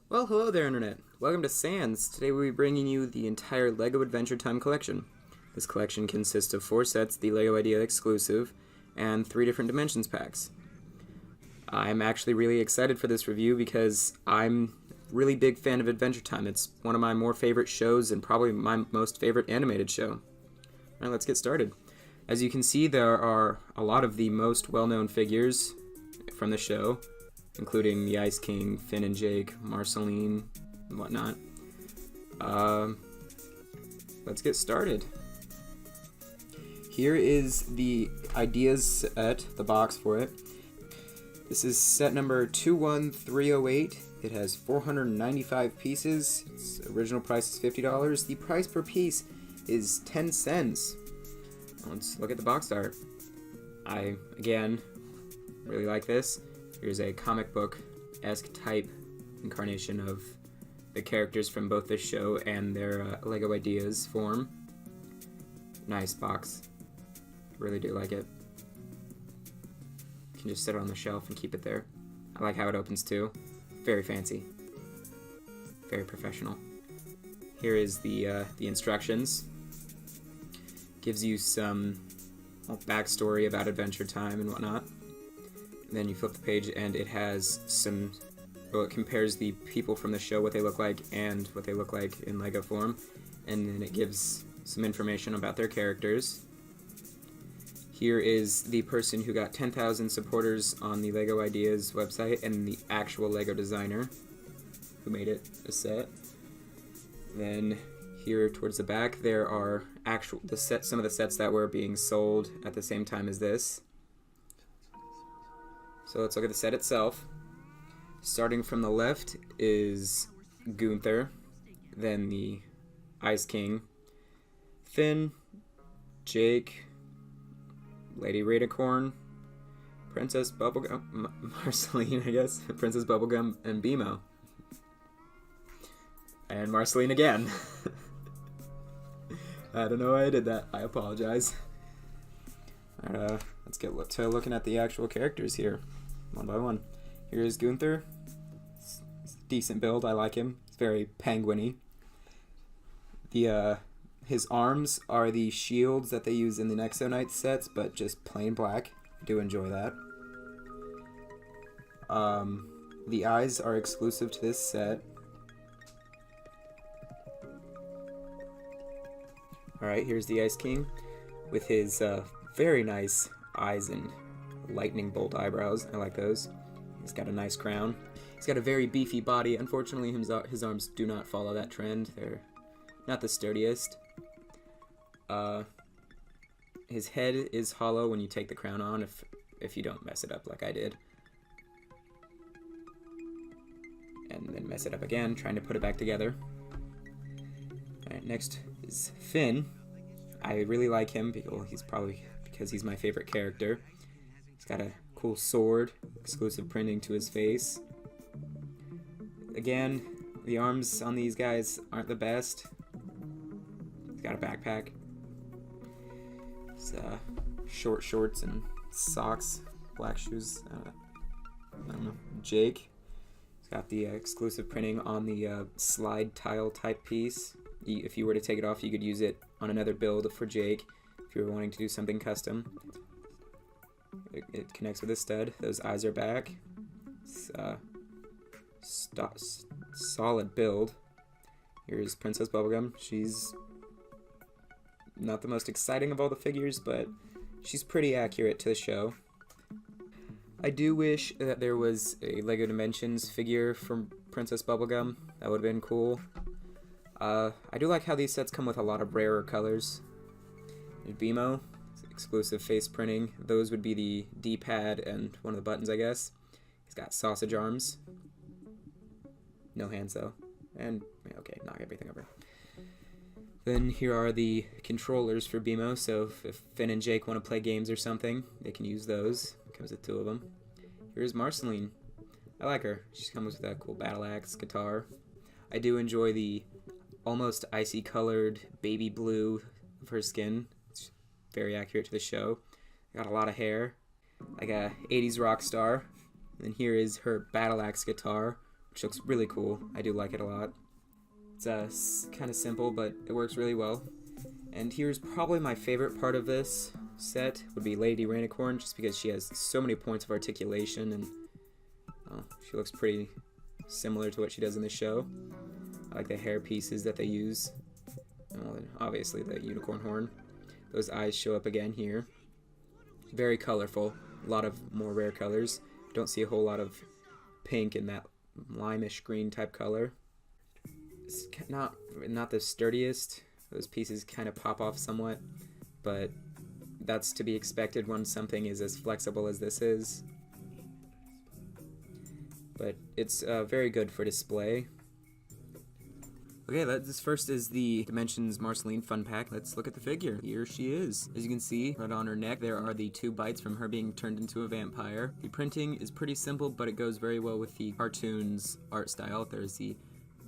Well, hello there, Internet. Welcome to Sans. Today we'll be bringing you the entire LEGO Adventure Time collection. This collection consists of 4 sets, the LEGO Idea exclusive, and 3 different Dimensions packs. I'm actually really excited for this review because I'm a really big fan of Adventure Time. It's one of my more favorite shows and probably my most favorite animated show. Alright, let's get started. As you can see, there are a lot of the most well-known figures from the show, including the Ice King, Finn and Jake, Marceline, and whatnot. Let's get started. Here is the Ideas set, the box for it. This is set number 21308. It has 495 pieces. Its original price is $50. The price per piece is 10 cents. Let's look at the box art. I, again, really like this. Here's a comic book-esque type incarnation of the characters from both this show and their LEGO Ideas form. Nice box. Really do like it. You can just set it on the shelf and keep it there. I like how it opens too. Very fancy. Very professional. Here is the instructions. Gives you some backstory about Adventure Time and whatnot. Then you flip the page and it has some, well, it compares the people from the show, what they look like, and what they look like in LEGO form. And then it gives some information about their characters. Here is the person who got 10,000 supporters on the LEGO Ideas website and the actual LEGO designer who made it a set. Then here towards the back there are some of the sets that were being sold at the same time as this. So let's look at the set itself. Starting from the left is Gunther, then the Ice King, Finn, Jake, Lady Radicorn, Princess Bubblegum, Marceline, I guess, Princess Bubblegum, and Beemo. And Marceline again. I don't know why I did that. I apologize. Alright, let's get to looking at the actual characters here, one by one. Here's Gunther. It's a decent build. I like him. It's very penguin-y. His arms are the shields that they use in the Nexo Knight sets, but just plain black. I do enjoy that. The eyes are exclusive to this set. Alright, here's the Ice King with his very nice eyes and lightning bolt eyebrows. I like those. He's got a nice crown. He's got a very beefy body. Unfortunately, his arms do not follow that trend. They're not the sturdiest. His head is hollow when you take the crown on, if you don't mess it up like I did. And then mess it up again, trying to put it back together. Alright, next is Finn. I really like him because he's my favorite character. He's got a cool sword, exclusive printing to his face. Again, the arms on these guys aren't the best. He's got a backpack. He's short shorts and socks, black shoes. I don't know. Jake. He's got the exclusive printing on the slide tile type piece. If you were to take it off, you could use it on another build for Jake if you were wanting to do something custom. It connects with a stud. Those eyes are back. It's solid build. Here's Princess Bubblegum. She's not the most exciting of all the figures, but she's pretty accurate to the show. I do wish that there was a LEGO Dimensions figure from Princess Bubblegum. That would have been cool. I do like how these sets come with a lot of rarer colors. There's Beemo, exclusive face printing. Those would be the D-pad and one of the buttons, I guess. He's got sausage arms. No hands, though. And, okay, knock everything over. Then here are the controllers for Beemo, so if Finn and Jake want to play games or something, they can use those. It comes with 2 of them. Here's Marceline. I like her. She comes with a cool battle axe, guitar. I do enjoy the almost icy colored baby blue of her skin. It's very accurate to the show. Got a lot of hair. like a 80s rock star. And here is her battle axe guitar, which looks really cool. I do like it a lot. It's kind of simple, but it works really well. And here's probably my favorite part of this set would be Lady Rainicorn, just because she has so many points of articulation, and she looks pretty similar to what she does in the show. I like the hair pieces that they use. And well, then obviously the unicorn horn. Those eyes show up again here. Very colorful. A lot of more rare colors. Don't see a whole lot of pink and that limeish green type color. It's not the sturdiest. Those pieces kind of pop off somewhat, but that's to be expected when something is as flexible as this is. But it's very good for display. Okay, this first is the Dimensions Marceline Fun Pack. Let's look at the figure. Here she is. As you can see, right on her neck, there are the 2 bites from her being turned into a vampire. The printing is pretty simple, but it goes very well with the cartoon's art style. There's the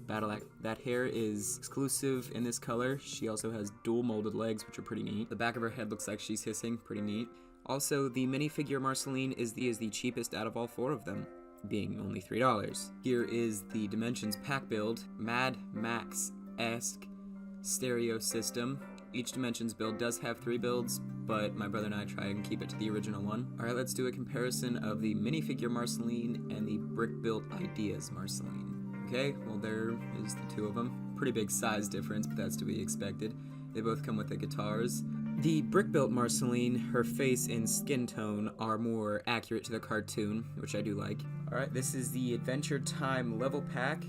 battle axe. That hair is exclusive in this color. She also has dual molded legs, which are pretty neat. The back of her head looks like she's hissing. Pretty neat. Also, the minifigure Marceline is the cheapest out of all 4 of them, being only $3. Here is the Dimensions pack build, Mad Max-esque stereo system. Each Dimensions build does have 3 builds, but my brother and I try and keep it to the original one. Alright, let's do a comparison of the minifigure Marceline and the brick-built Ideas Marceline. Okay, well there is the 2 of them. Pretty big size difference, but that's to be expected. They both come with the guitars. The brick-built Marceline, her face and skin tone are more accurate to the cartoon, which I do like. Alright, this is the Adventure Time level pack.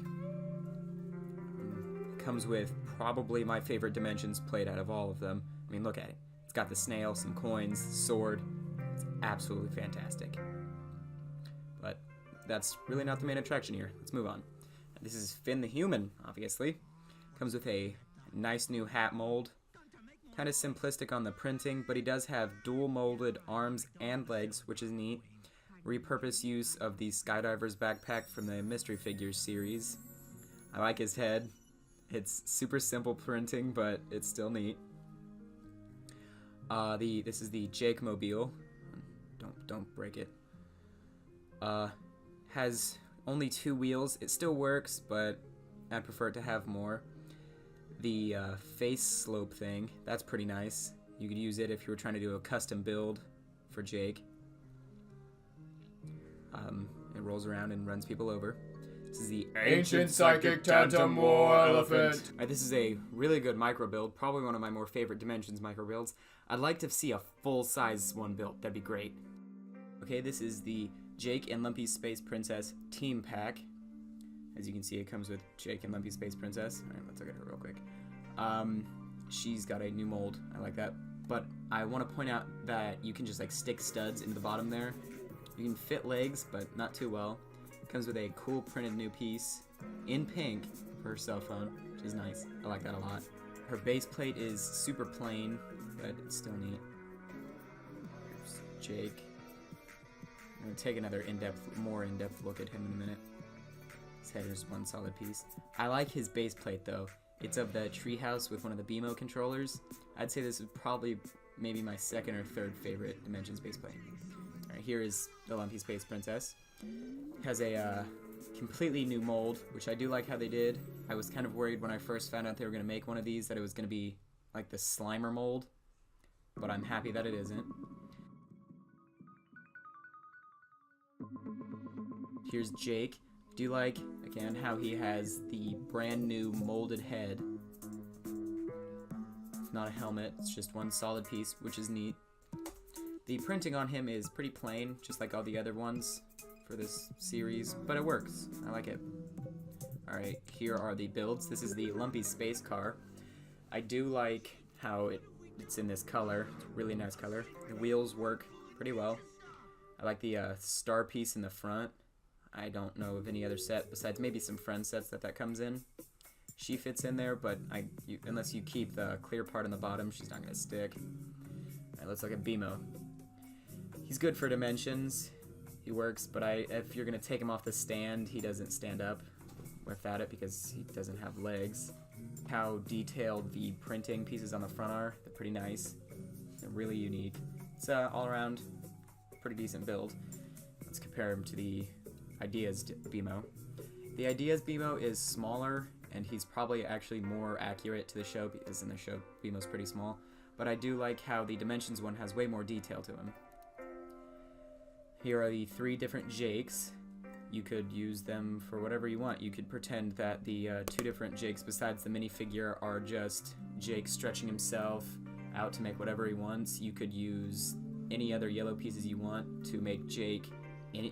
Comes with probably my favorite Dimensions plate out of all of them. I mean, look at it. It's got the snail, some coins, sword. It's absolutely fantastic. But that's really not the main attraction here. Let's move on. This is Finn the Human, obviously. Comes with a nice new hat mold. Kind of simplistic on the printing, but he does have dual molded arms and legs, which is neat. Repurpose use of the Skydiver's backpack from the Mystery Figures series. I like his head. It's super simple printing, but it's still neat. This is the Jake Mobile. Don't break it. Has only 2 wheels. It still works, but I'd prefer it to have more. The face slope thing, that's pretty nice. You could use it if you were trying to do a custom build for Jake. It rolls around and runs people over. This is the Ancient Psychic Tantum War Elephant. Alright, this is a really good micro build, probably one of my more favorite Dimensions micro builds. I'd like to see a full-size one built, that'd be great. Okay, this is the Jake and Lumpy Space Princess Team Pack. As you can see, it comes with Jake and Lumpy Space Princess. Alright, let's look at her real quick. She's got a new mold. I like that. But I want to point out that you can just like stick studs into the bottom there. You can fit legs, but not too well. It comes with a cool printed new piece in pink for her cell phone, which is nice. I like that a lot. Her base plate is super plain, but it's still neat. Here's Jake. I'm going to take another more in-depth look at him in a minute. His head is one solid piece. I like his base plate though. It's of the treehouse with one of the BMO controllers. I'd say this is probably maybe my 2nd or 3rd favorite Dimensions base plate. Alright, here is the Lumpy Space Princess. Has a completely new mold, which I do like how they did. I was kind of worried when I first found out they were going to make one of these that it was going to be like the Slimer mold, but I'm happy that it isn't. Here's Jake. Do you like, again, how he has the brand new molded head? It's not a helmet, it's just one solid piece, which is neat. The printing on him is pretty plain, just like all the other ones for this series, but it works. I like it. Alright, here are the builds. This is the Lumpy Space Car. I do like how it's in this color. It's a really nice color. The wheels work pretty well. I like the star piece in the front. I don't know of any other set besides maybe some friend sets that comes in. She fits in there, but unless you keep the clear part on the bottom, she's not going to stick. Alright, let's look at BMO. He's good for Dimensions. He works, but if you're going to take him off the stand, he doesn't stand up without it because he doesn't have legs. How detailed the printing pieces on the front are. They're pretty nice. They're really unique. It's all around pretty decent build. Let's compare him to the Ideas BMO. The Ideas BMO is smaller, and he's probably actually more accurate to the show because in the show BMO's pretty small. But I do like how the Dimensions one has way more detail to him. Here are the 3 different Jakes. You could use them for whatever you want. You could pretend that the 2 different Jakes besides the minifigure are just Jake stretching himself out to make whatever he wants. You could use any other yellow pieces you want to make Jake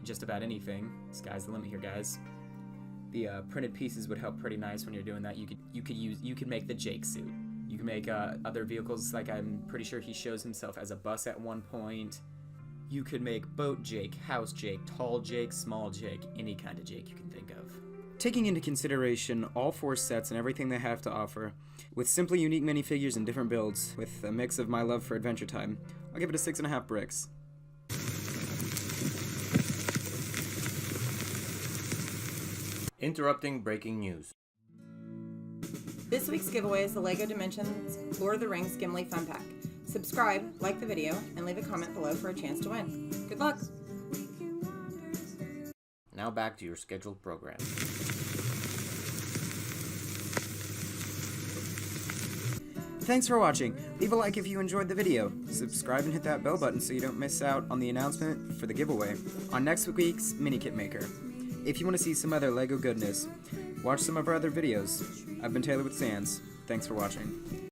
just about anything. Sky's the limit here, guys. The printed pieces would help pretty nice when you're doing that. You could make the Jake suit. You can make other vehicles, like I'm pretty sure he shows himself as a bus at one point. You could make Boat Jake, House Jake, Tall Jake, Small Jake, any kind of Jake you can think of. Taking into consideration all 4 sets and everything they have to offer, with simply unique minifigures and different builds, with a mix of my love for Adventure Time, I'll give it a 6.5 bricks. Interrupting breaking news. This week's giveaway is the LEGO Dimensions Lord of the Rings Gimli Fun Pack. Subscribe, like the video, and leave a comment below for a chance to win. Good luck! Now back to your scheduled program. Thanks for watching. Leave a like if you enjoyed the video. Subscribe and hit that bell button so you don't miss out on the announcement for the giveaway on next week's Mini Kit Maker. If you want to see some other LEGO goodness, watch some of our other videos. I've been Taylor with Sans. Thanks for watching.